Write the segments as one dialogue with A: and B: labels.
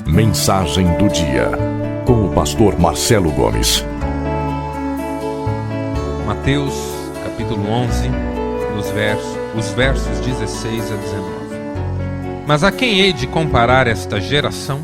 A: Mensagem do dia, com o pastor Marcelo Gomes.
B: Mateus, capítulo 11, os versos 16 a 19. Mas a quem hei de comparar esta geração?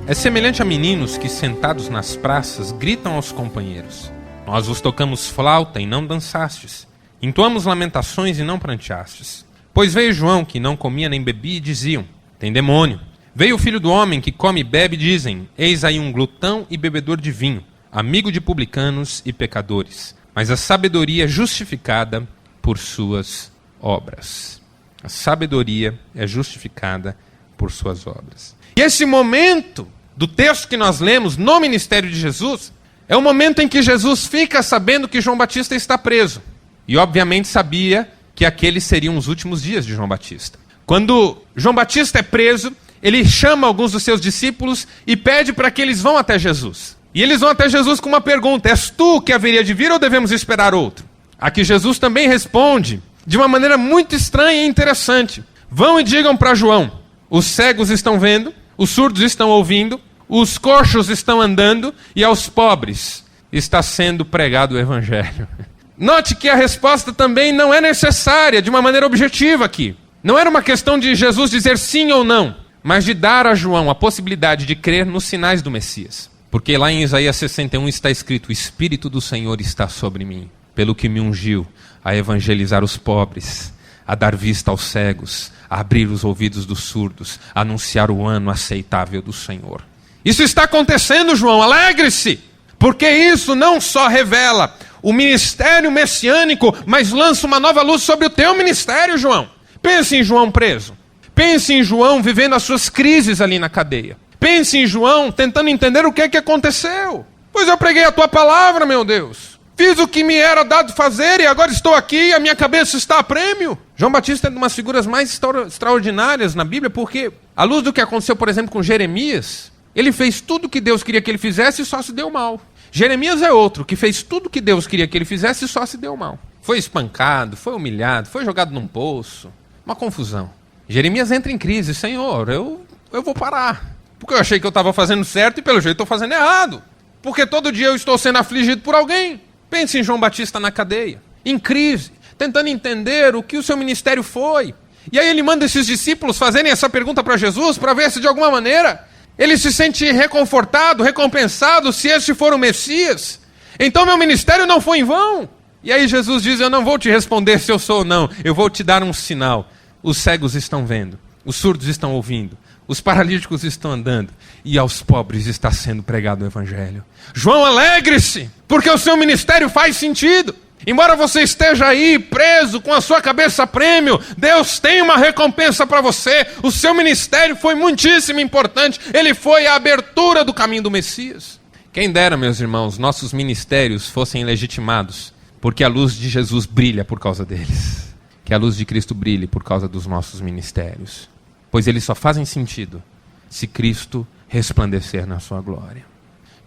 B: É semelhante a meninos que, sentados nas praças, gritam aos companheiros: Nós vos tocamos flauta e não dançastes, entoamos lamentações e não pranteastes. Pois veio João, que não comia nem bebia, e diziam: Tem demônio. Veio o filho do homem, que come e bebe, e dizem: Eis aí um glutão e bebedor de vinho, amigo de publicanos e pecadores. Mas a sabedoria é justificada por suas obras. A sabedoria é justificada por suas obras. E esse momento do texto que nós lemos no ministério de Jesus é o momento em que Jesus fica sabendo que João Batista está preso. E obviamente sabia que aqueles seriam os últimos dias de João Batista. Quando João Batista é preso, ele chama alguns dos seus discípulos e pede para que eles vão até Jesus. E eles vão até Jesus com uma pergunta: És tu que haveria de vir ou devemos esperar outro? A que Jesus também responde de uma maneira muito estranha e interessante. Vão e digam para João: os cegos estão vendo, os surdos estão ouvindo, os coxos estão andando e aos pobres está sendo pregado o evangelho. Note que a resposta também não é necessária de uma maneira objetiva aqui. Não era uma questão de Jesus dizer sim ou não, mas de dar a João a possibilidade de crer nos sinais do Messias. Porque lá em Isaías 61 está escrito: O Espírito do Senhor está sobre mim, pelo que me ungiu a evangelizar os pobres, a dar vista aos cegos, a abrir os ouvidos dos surdos, a anunciar o ano aceitável do Senhor. Isso está acontecendo, João, alegre-se! Porque isso não só revela o ministério messiânico, mas lança uma nova luz sobre o teu ministério, João. Pense em João preso. Pense em João vivendo as suas crises ali na cadeia. Pense em João tentando entender o que é que aconteceu. Pois eu preguei a tua palavra, meu Deus. Fiz o que me era dado fazer e agora estou aqui e a minha cabeça está a prêmio. João Batista é uma das figuras mais extraordinárias na Bíblia, porque, à luz do que aconteceu, por exemplo, com Jeremias, ele fez tudo o que Deus queria que ele fizesse e só se deu mal. Jeremias é outro, que fez tudo o que Deus queria que ele fizesse e só se deu mal. Foi espancado, foi humilhado, foi jogado num poço. Uma confusão. Jeremias entra em crise: Senhor, eu vou parar. Porque eu achei que eu estava fazendo certo e pelo jeito estou fazendo errado. Porque todo dia eu estou sendo afligido por alguém. Pense em João Batista na cadeia, em crise, tentando entender o que o seu ministério foi. E aí ele manda esses discípulos fazerem essa pergunta para Jesus, para ver se de alguma maneira ele se sente reconfortado, recompensado, se esse for o Messias. Então meu ministério não foi em vão. E aí Jesus diz: eu não vou te responder se eu sou ou não, eu vou te dar um sinal. Os cegos estão vendo, os surdos estão ouvindo, os paralíticos estão andando e aos pobres está sendo pregado o evangelho. João, alegre-se, porque o seu ministério faz sentido. Embora você esteja aí preso com a sua cabeça a prêmio, Deus tem uma recompensa para você. O seu ministério foi muitíssimo importante. Ele foi a abertura do caminho do Messias. Quem dera, meus irmãos, nossos ministérios fossem legitimados, porque a luz de Jesus brilha por causa deles. Que a luz de Cristo brilhe por causa dos nossos ministérios. Pois eles só fazem sentido se Cristo resplandecer na sua glória.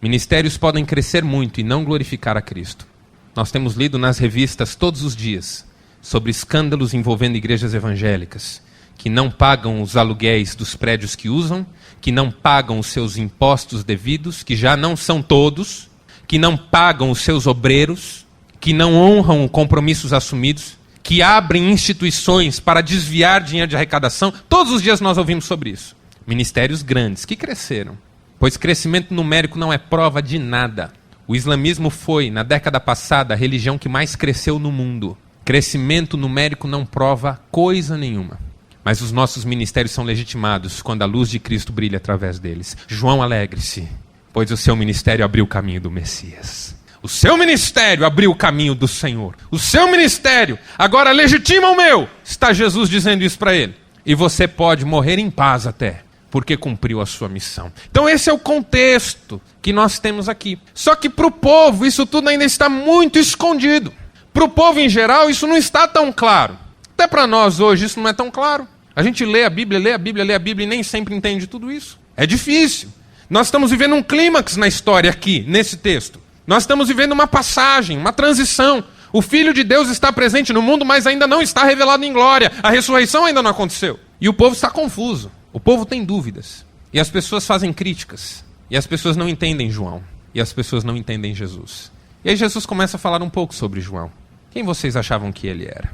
B: Ministérios podem crescer muito e não glorificar a Cristo. Nós temos lido nas revistas todos os dias sobre escândalos envolvendo igrejas evangélicas, que não pagam os aluguéis dos prédios que usam, que não pagam os seus impostos devidos, que já não são todos, que não pagam os seus obreiros, que não honram compromissos assumidos, que abrem instituições para desviar dinheiro de arrecadação. Todos os dias nós ouvimos sobre isso. Ministérios grandes que cresceram, pois crescimento numérico não é prova de nada. O islamismo foi, na década passada, a religião que mais cresceu no mundo. Crescimento numérico não prova coisa nenhuma. Mas os nossos ministérios são legitimados quando a luz de Cristo brilha através deles. João, alegre-se, pois o seu ministério abriu o caminho do Messias. O seu ministério abriu o caminho do Senhor. O seu ministério agora legitima o meu. Está Jesus dizendo isso para ele. E você pode morrer em paz até, porque cumpriu a sua missão. Então esse é o contexto que nós temos aqui. Só que para o povo isso tudo ainda está muito escondido. Para o povo em geral isso não está tão claro. Até para nós hoje isso não é tão claro. A gente lê a Bíblia e nem sempre entende tudo isso. É difícil. Nós estamos vivendo um clímax na história aqui, nesse texto. Nós estamos vivendo uma passagem, uma transição. O Filho de Deus está presente no mundo, mas ainda não está revelado em glória. A ressurreição ainda não aconteceu. E o povo está confuso. O povo tem dúvidas. E as pessoas fazem críticas. E as pessoas não entendem João. E as pessoas não entendem Jesus. E aí Jesus começa a falar um pouco sobre João. Quem vocês achavam que ele era?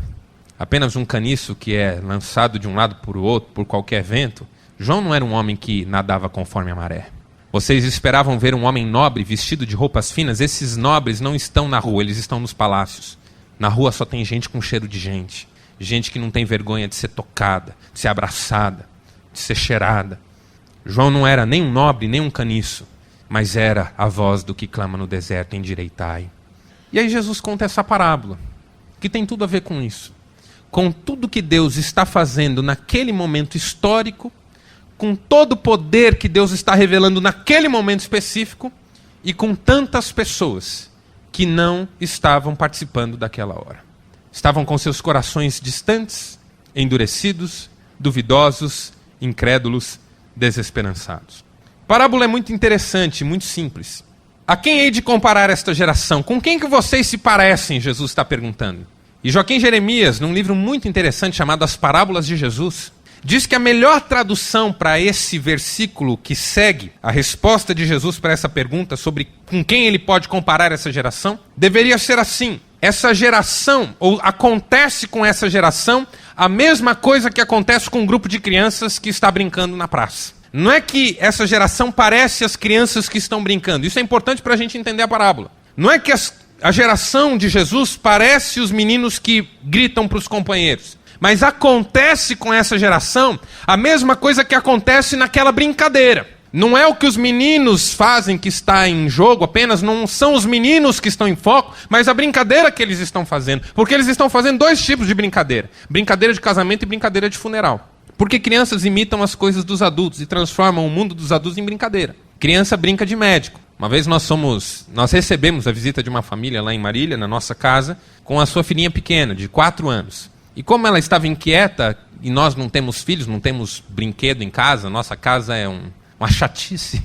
B: Apenas um caniço que é lançado de um lado para o outro por qualquer vento? João não era um homem que nadava conforme a maré. Vocês esperavam ver um homem nobre vestido de roupas finas? Esses nobres não estão na rua, eles estão nos palácios. Na rua só tem gente com cheiro de gente. Gente que não tem vergonha de ser tocada, de ser abraçada, de ser cheirada. João não era nem um nobre, nem um caniço, mas era a voz do que clama no deserto: endireitai. E aí Jesus conta essa parábola, que tem tudo a ver com isso. Com tudo que Deus está fazendo naquele momento histórico, com todo o poder que Deus está revelando naquele momento específico, e com tantas pessoas que não estavam participando daquela hora. Estavam com seus corações distantes, endurecidos, duvidosos, incrédulos, desesperançados. A parábola é muito interessante, muito simples. A quem hei de comparar esta geração? Com quem que vocês se parecem? Jesus está perguntando. E Joaquim Jeremias, num livro muito interessante chamado As Parábolas de Jesus, diz que a melhor tradução para esse versículo que segue a resposta de Jesus para essa pergunta sobre com quem ele pode comparar essa geração, deveria ser assim: essa geração, ou acontece com essa geração, a mesma coisa que acontece com um grupo de crianças que está brincando na praça. Não é que essa geração parece as crianças que estão brincando. Isso é importante para a gente entender a parábola. Não é que a geração de Jesus parece os meninos que gritam para os companheiros. Mas acontece com essa geração a mesma coisa que acontece naquela brincadeira. Não é o que os meninos fazem que está em jogo apenas, não são os meninos que estão em foco, mas a brincadeira que eles estão fazendo. Porque eles estão fazendo dois tipos de brincadeira: brincadeira de casamento e brincadeira de funeral. Porque crianças imitam as coisas dos adultos e transformam o mundo dos adultos em brincadeira. Criança brinca de médico. Uma vez nós recebemos a visita de uma família lá em Marília, na nossa casa, com a sua filhinha pequena, de 4 anos. E como ela estava inquieta, e nós não temos filhos, não temos brinquedo em casa, nossa casa é uma chatice.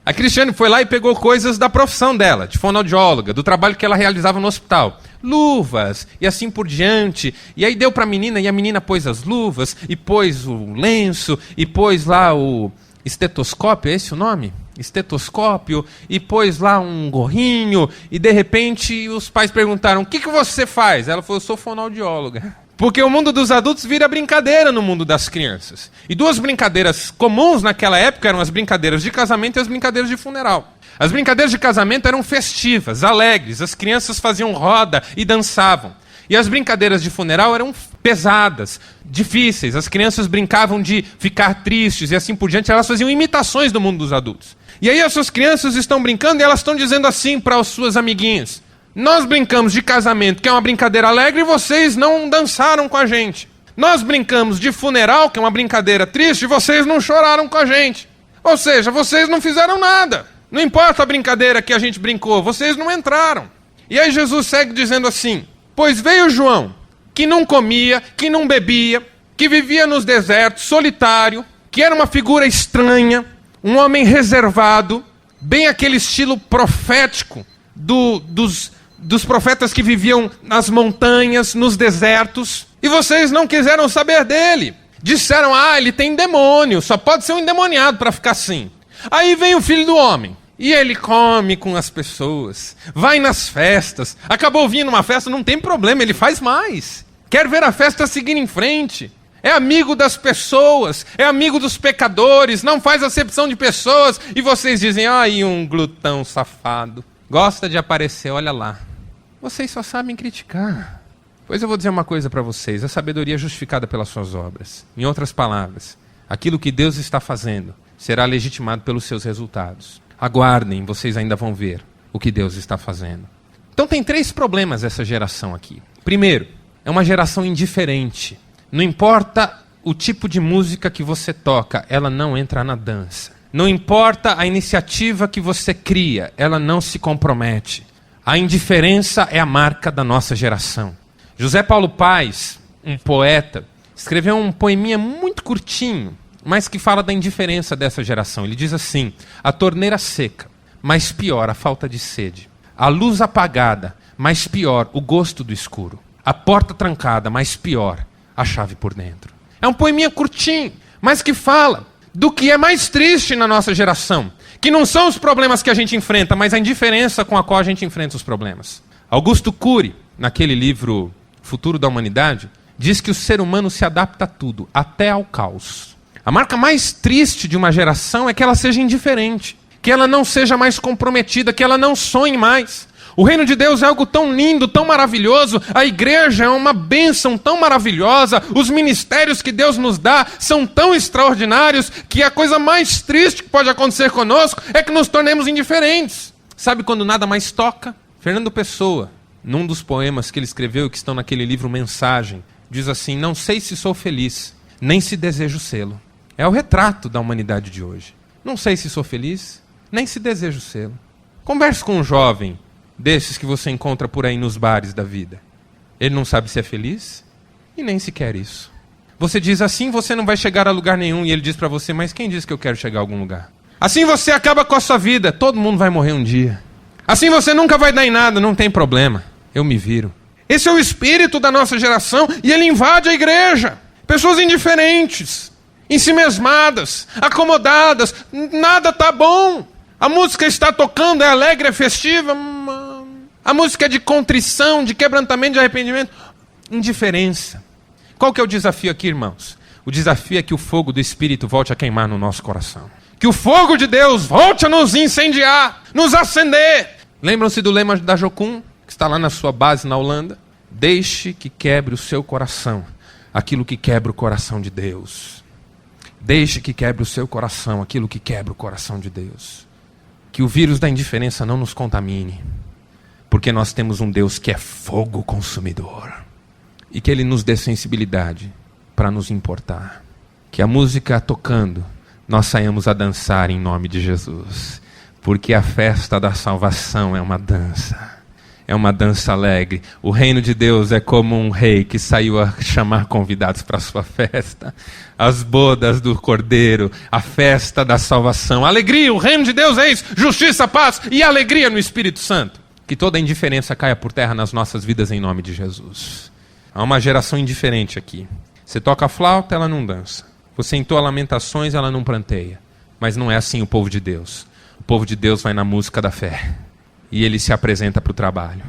B: A Cristiane foi lá e pegou coisas da profissão dela, de fonoaudióloga, do trabalho que ela realizava no hospital. Luvas, e assim por diante. E aí deu para a menina, e a menina pôs as luvas, e pôs o lenço, e pôs lá o estetoscópio, é esse o nome? Estetoscópio, e pôs lá um gorrinho, e de repente os pais perguntaram: o que você faz? Ela falou: eu sou fonoaudióloga. Porque o mundo dos adultos vira brincadeira no mundo das crianças. E duas brincadeiras comuns naquela época eram as brincadeiras de casamento e as brincadeiras de funeral. As brincadeiras de casamento eram festivas, alegres, as crianças faziam roda e dançavam. E as brincadeiras de funeral eram pesadas, difíceis, as crianças brincavam de ficar tristes e assim por diante, elas faziam imitações do mundo dos adultos. E aí essas crianças estão brincando e elas estão dizendo assim para as suas amiguinhas: nós brincamos de casamento, que é uma brincadeira alegre, e vocês não dançaram com a gente. Nós brincamos de funeral, que é uma brincadeira triste, e vocês não choraram com a gente. Ou seja, vocês não fizeram nada. Não importa a brincadeira que a gente brincou, vocês não entraram. E aí Jesus segue dizendo assim: pois veio João, que não comia, que não bebia, que vivia nos desertos, solitário, que era uma figura estranha, um homem reservado, bem aquele estilo profético dos profetas que viviam nas montanhas, nos desertos, e vocês não quiseram saber dele. Disseram: ele tem demônio, só pode ser um endemoniado para ficar assim. Aí vem o Filho do Homem, e ele come com as pessoas, vai nas festas, acabou vindo numa festa, não tem problema, ele faz mais. Quer ver a festa seguir em frente. É amigo das pessoas, é amigo dos pecadores, não faz acepção de pessoas, e vocês dizem: aí um glutão safado, gosta de aparecer, olha lá. Vocês só sabem criticar. Pois eu vou dizer uma coisa para vocês: a sabedoria é justificada pelas suas obras. Em outras palavras, aquilo que Deus está fazendo será legitimado pelos seus resultados. Aguardem, vocês ainda vão ver o que Deus está fazendo. Então tem 3 problemas essa geração aqui. Primeiro, é uma geração indiferente. Não importa o tipo de música que você toca, ela não entra na dança. Não importa a iniciativa que você cria, ela não se compromete. A indiferença é a marca da nossa geração. José Paulo Paes, um poeta, escreveu um poeminha muito curtinho, mas que fala da indiferença dessa geração. Ele diz assim: a torneira seca, mas pior a falta de sede. A luz apagada, mas pior o gosto do escuro. A porta trancada, mas pior a chave por dentro. É um poeminha curtinho, mas que fala do que é mais triste na nossa geração, que não são os problemas que a gente enfrenta, mas a indiferença com a qual a gente enfrenta os problemas. Augusto Cury, naquele livro Futuro da Humanidade, diz que o ser humano se adapta a tudo, até ao caos. A marca mais triste de uma geração é que ela seja indiferente, que ela não seja mais comprometida, que ela não sonhe mais. O reino de Deus é algo tão lindo, tão maravilhoso, a igreja é uma bênção tão maravilhosa, os ministérios que Deus nos dá são tão extraordinários, que a coisa mais triste que pode acontecer conosco é que nos tornemos indiferentes. Sabe quando nada mais toca? Fernando Pessoa, num dos poemas que ele escreveu e que estão naquele livro Mensagem, diz assim: não sei se sou feliz, nem se desejo sê-lo. É o retrato da humanidade de hoje. Não sei se sou feliz, nem se desejo sê-lo. Converse com um jovem desses que você encontra por aí nos bares da vida. Ele não sabe se é feliz e nem se quer isso. Você diz assim, você não vai chegar a lugar nenhum, e ele diz para você, mas quem diz que eu quero chegar a algum lugar? Assim você acaba com a sua vida, todo mundo vai morrer um dia. Assim você nunca vai dar em nada, não tem problema, eu me viro. Esse é o espírito da nossa geração e ele invade a igreja. Pessoas indiferentes, ensimesmadas, acomodadas, nada tá bom. A música está tocando, é alegre, é festiva. A música é de contrição, de quebrantamento, de arrependimento. Indiferença. Qual que é o desafio aqui, irmãos? O desafio é que o fogo do Espírito volte a queimar no nosso coração. Que o fogo de Deus volte a nos incendiar, nos acender. Lembram-se do lema da Jocum, que está lá na sua base na Holanda? Deixe que quebre o seu coração aquilo que quebra o coração de Deus. Deixe que quebre o seu coração aquilo que quebra o coração de Deus. Que o vírus da indiferença não nos contamine, porque nós temos um Deus que é fogo consumidor. E que Ele nos dê sensibilidade para nos importar. Que a música tocando, nós saímos a dançar em nome de Jesus. Porque a festa da salvação é uma dança. É uma dança alegre. O reino de Deus é como um rei que saiu a chamar convidados para a sua festa. As bodas do Cordeiro, a festa da salvação. Alegria, o reino de Deus é isso. Justiça, paz e alegria no Espírito Santo. Que toda indiferença caia por terra nas nossas vidas em nome de Jesus. Há uma geração indiferente aqui. Você toca a flauta, ela não dança. Você entoa lamentações, ela não pranteia. Mas não é assim o povo de Deus. O povo de Deus vai na música da fé. E ele se apresenta para o trabalho.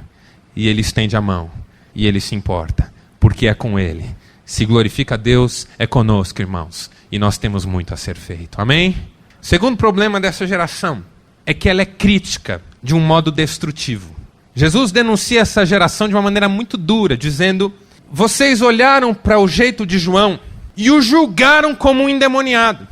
B: E ele estende a mão. E ele se importa. Porque é com ele. Se glorifica a Deus, é conosco, irmãos. E nós temos muito a ser feito. Amém? O segundo problema dessa geração é que ela é crítica de um modo destrutivo. Jesus denuncia essa geração de uma maneira muito dura, dizendo: vocês olharam para o jeito de João e o julgaram como um endemoniado.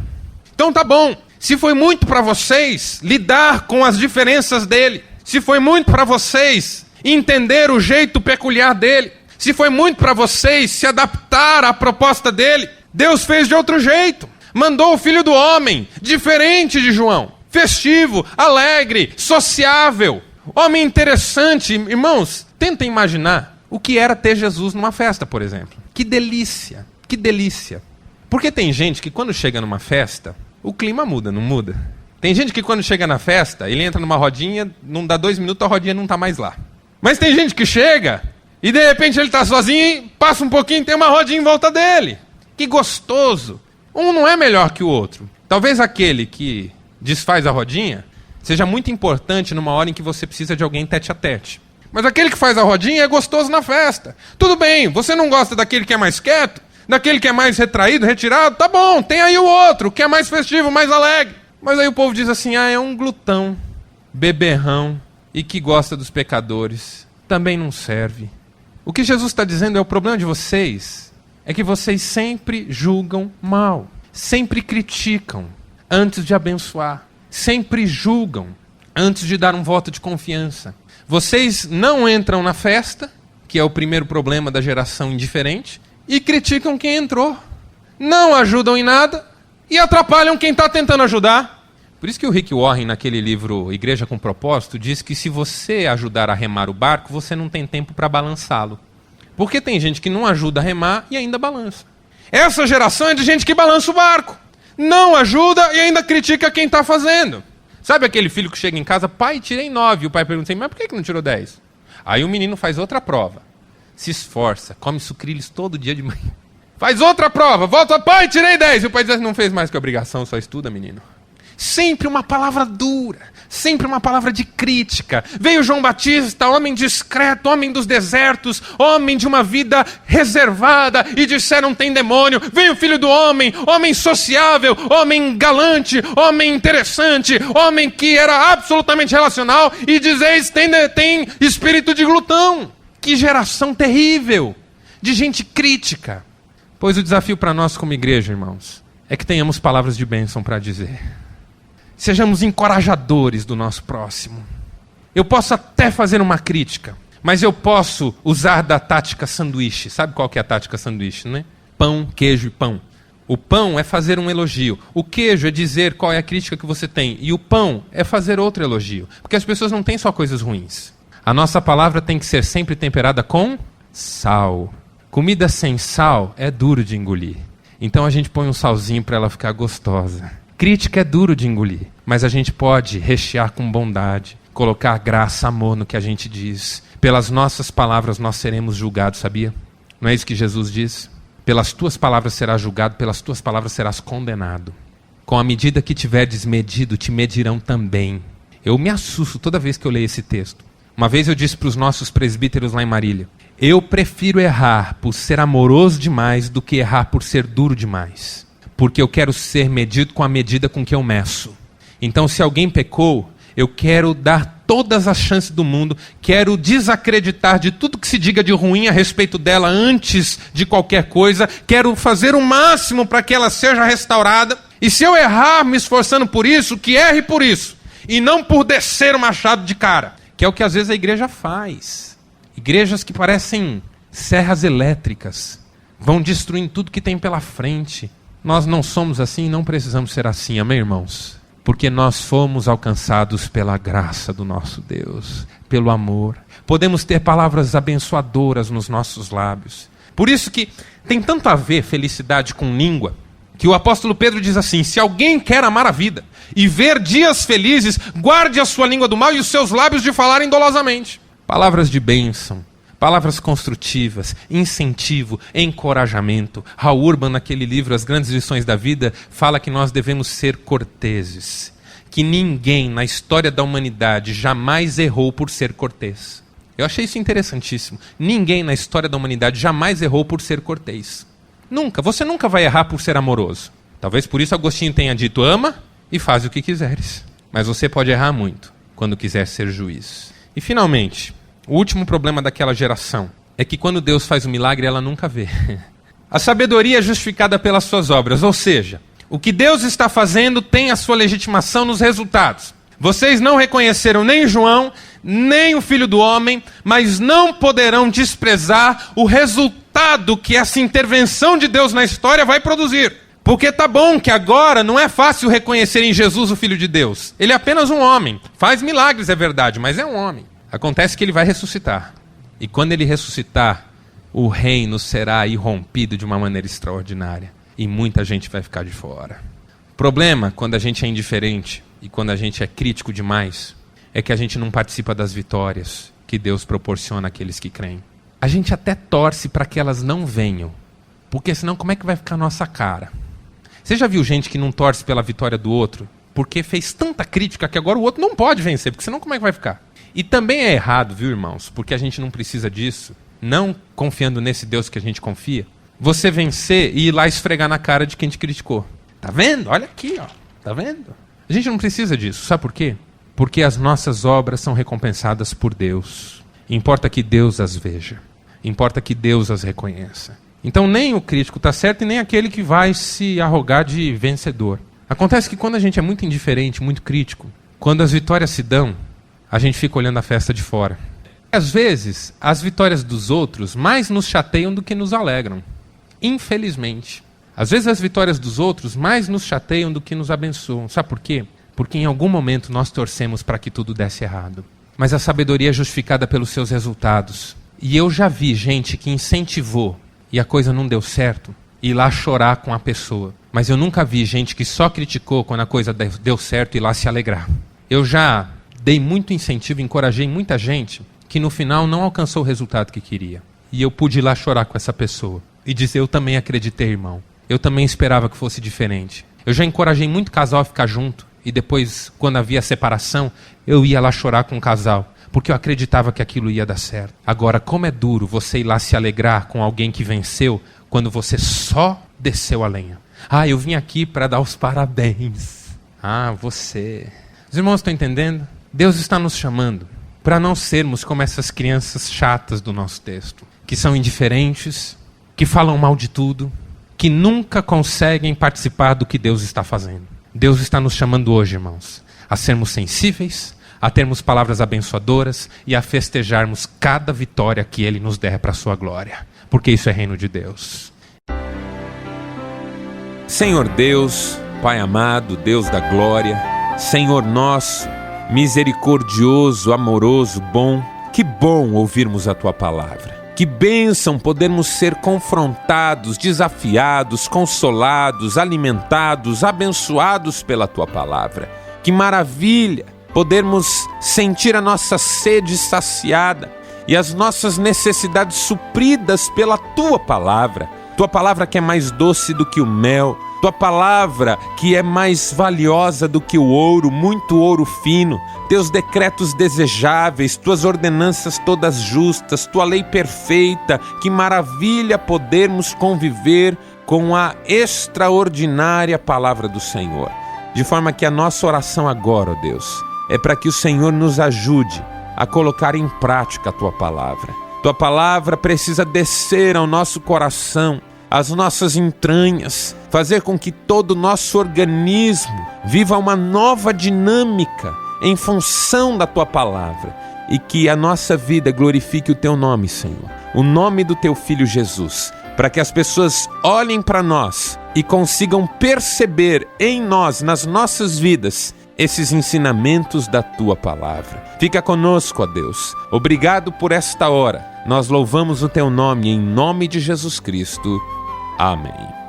B: Então tá bom. Se foi muito para vocês lidar com as diferenças dele, se foi muito para vocês entender o jeito peculiar dele, se foi muito para vocês se adaptar à proposta dele, Deus fez de outro jeito. Mandou o Filho do Homem, diferente de João. Festivo, alegre, sociável, homem interessante. Irmãos, tentem imaginar o que era ter Jesus numa festa, por exemplo. Que delícia, que delícia. Porque tem gente que quando chega numa festa, o clima muda, não muda? Tem gente que quando chega na festa, ele entra numa rodinha, não dá 2 minutos, a rodinha não está mais lá. Mas tem gente que chega e de repente ele está sozinho, passa um pouquinho e tem uma rodinha em volta dele. Que gostoso. Um não é melhor que o outro. Talvez aquele que desfaz a rodinha seja muito importante numa hora em que você precisa de alguém tete a tete. Mas aquele que faz a rodinha é gostoso na festa. Tudo bem, você não gosta daquele que é mais quieto, daquele que é mais retraído, retirado, tá bom, tem aí o outro, que é mais festivo, mais alegre. Mas aí o povo diz assim, é um glutão, beberrão e que gosta dos pecadores. Também não serve. O que Jesus está dizendo é o problema de vocês é que vocês sempre julgam mal, sempre criticam antes de abençoar, sempre julgam antes de dar um voto de confiança. Vocês não entram na festa, que é o primeiro problema da geração indiferente, e criticam quem entrou. Não ajudam em nada e atrapalham quem está tentando ajudar. Por isso que o Rick Warren, naquele livro Igreja com Propósito, diz que se você ajudar a remar o barco, você não tem tempo para balançá-lo. Porque tem gente que não ajuda a remar e ainda balança. Essa geração é de gente que balança o barco. Não ajuda e ainda critica quem está fazendo. Sabe aquele filho que chega em casa, pai, tirei 9. O pai pergunta assim, mas por que não tirou 10? Aí o menino faz outra prova. Se esforça, come sucrilhos todo dia de manhã. Faz outra prova, volta, pai, tirei 10. E o pai diz, não fez mais que obrigação, só estuda, menino. Sempre uma palavra dura, sempre uma palavra de crítica. Veio João Batista, homem discreto, homem dos desertos, homem de uma vida reservada, e disseram tem demônio. Veio o Filho do Homem, homem sociável, homem galante, homem interessante, homem que era absolutamente relacional, e dizeis tem espírito de glutão. Que geração terrível, de gente crítica. Pois o desafio para nós como igreja, irmãos, é que tenhamos palavras de bênção para dizer. Sejamos encorajadores do nosso próximo. Eu posso até fazer uma crítica, mas eu posso usar da tática sanduíche. Sabe qual que é a tática sanduíche, né? Pão, queijo e pão. O pão é fazer um elogio. O queijo é dizer qual é a crítica que você tem. E o pão é fazer outro elogio. Porque as pessoas não têm só coisas ruins. A nossa palavra tem que ser sempre temperada com sal. Comida sem sal é duro de engolir. Então a gente põe um salzinho para ela ficar gostosa. Crítica é duro de engolir, mas a gente pode rechear com bondade, colocar graça, amor no que a gente diz. Pelas nossas palavras nós seremos julgados, sabia? Não é isso que Jesus diz? Pelas tuas palavras serás julgado, pelas tuas palavras serás condenado. Com a medida que tiverdes medido, te medirão também. Eu me assusto toda vez que eu leio esse texto. Uma vez eu disse para os nossos presbíteros lá em Marília, eu prefiro errar por ser amoroso demais do que errar por ser duro demais. Porque eu quero ser medido com a medida com que eu meço. Então, se alguém pecou, eu quero dar todas as chances do mundo, quero desacreditar de tudo que se diga de ruim a respeito dela antes de qualquer coisa, quero fazer o máximo para que ela seja restaurada, e se eu errar me esforçando por isso, que erre por isso, e não por descer o machado de cara, que é o que às vezes a igreja faz. Igrejas que parecem serras elétricas, vão destruindo tudo que tem pela frente. Nós não somos assim e não precisamos ser assim, amém, irmãos? Porque nós fomos alcançados pela graça do nosso Deus, pelo amor. Podemos ter palavras abençoadoras nos nossos lábios. Por isso que tem tanto a ver felicidade com língua, que o apóstolo Pedro diz assim, se alguém quer amar a vida e ver dias felizes, guarde a sua língua do mal e os seus lábios de falarem dolosamente. Palavras de bênção. Palavras construtivas, incentivo, encorajamento. Raul Urban, naquele livro As Grandes Lições da Vida, fala que nós devemos ser corteses. Que ninguém na história da humanidade jamais errou por ser cortês. Eu achei isso interessantíssimo. Ninguém na história da humanidade jamais errou por ser cortês. Nunca. Você nunca vai errar por ser amoroso. Talvez por isso Agostinho tenha dito, ama e faz o que quiseres. Mas você pode errar muito quando quiser ser juiz. E finalmente, o último problema daquela geração é que quando Deus faz um milagre, ela nunca vê. A sabedoria é justificada pelas suas obras, ou seja, o que Deus está fazendo tem a sua legitimação nos resultados. Vocês não reconheceram nem João, nem o Filho do Homem, mas não poderão desprezar o resultado que essa intervenção de Deus na história vai produzir. Porque tá bom que agora não é fácil reconhecer em Jesus o Filho de Deus. Ele é apenas um homem. Faz milagres, é verdade, mas é um homem. Acontece que ele vai ressuscitar. E quando ele ressuscitar, o reino será irrompido de uma maneira extraordinária. E muita gente vai ficar de fora. O problema, quando a gente é indiferente e quando a gente é crítico demais, é que a gente não participa das vitórias que Deus proporciona àqueles que creem. A gente até torce para que elas não venham. Porque senão como é que vai ficar a nossa cara? Você já viu gente que não torce pela vitória do outro? Porque fez tanta crítica que agora o outro não pode vencer. Porque senão como é que vai ficar? E também é errado, viu, irmãos? Porque a gente não precisa disso. Não confiando nesse Deus que a gente confia. Você vencer e ir lá esfregar na cara de quem te criticou. Tá vendo? Olha aqui, ó. Tá vendo? A gente não precisa disso. Sabe por quê? Porque as nossas obras são recompensadas por Deus. Importa que Deus as veja. Importa que Deus as reconheça. Então nem o crítico está certo e nem aquele que vai se arrogar de vencedor. Acontece que quando a gente é muito indiferente, muito crítico, quando as vitórias se dão, a gente fica olhando a festa de fora. Às vezes, as vitórias dos outros mais nos chateiam do que nos alegram. Infelizmente. Às vezes as vitórias dos outros mais nos chateiam do que nos abençoam. Sabe por quê? Porque em algum momento nós torcemos para que tudo desse errado. Mas a sabedoria é justificada pelos seus resultados. E eu já vi gente que incentivou e a coisa não deu certo, ir lá chorar com a pessoa. Mas eu nunca vi gente que só criticou quando a coisa deu certo e lá se alegrar. Eu já dei muito incentivo, encorajei muita gente que no final não alcançou o resultado que queria. E eu pude ir lá chorar com essa pessoa. e dizer: eu também acreditei, irmão. Eu também esperava que fosse diferente. Eu já encorajei muito casal a ficar junto. E depois, quando havia separação, eu ia lá chorar com o casal. Porque eu acreditava que aquilo ia dar certo. Agora, como é duro você ir lá se alegrar com alguém que venceu, quando você só desceu a lenha. Eu vim aqui para dar os parabéns. Você. Os irmãos estão entendendo? Deus está nos chamando para não sermos como essas crianças chatas do nosso texto. Que são indiferentes, que falam mal de tudo, que nunca conseguem participar do que Deus está fazendo. Deus está nos chamando hoje, irmãos, a sermos sensíveis, a termos palavras abençoadoras e a festejarmos cada vitória que Ele nos der para a sua glória. Porque isso é reino de Deus.
C: Senhor Deus, Pai amado, Deus da glória, Senhor nosso, misericordioso, amoroso, bom, que bom ouvirmos a Tua palavra. Que bênção podermos ser confrontados, desafiados, consolados, alimentados, abençoados pela Tua palavra. Que maravilha podermos sentir a nossa sede saciada e as nossas necessidades supridas pela Tua palavra. Tua palavra que é mais doce do que o mel. Tua palavra que é mais valiosa do que o ouro, muito ouro fino. Teus decretos desejáveis, Tuas ordenanças todas justas, Tua lei perfeita. Que maravilha podermos conviver com a extraordinária palavra do Senhor. De forma que a nossa oração agora, ó Deus, é para que o Senhor nos ajude a colocar em prática a Tua palavra. Tua palavra precisa descer ao nosso coração, às nossas entranhas, fazer com que todo o nosso organismo viva uma nova dinâmica em função da Tua palavra e que a nossa vida glorifique o Teu nome, Senhor, o nome do Teu Filho Jesus, para que as pessoas olhem para nós e consigam perceber em nós, nas nossas vidas, esses ensinamentos da Tua palavra. Fica conosco, ó Deus. Obrigado por esta hora. Nós louvamos o Teu nome, em nome de Jesus Cristo. Amém.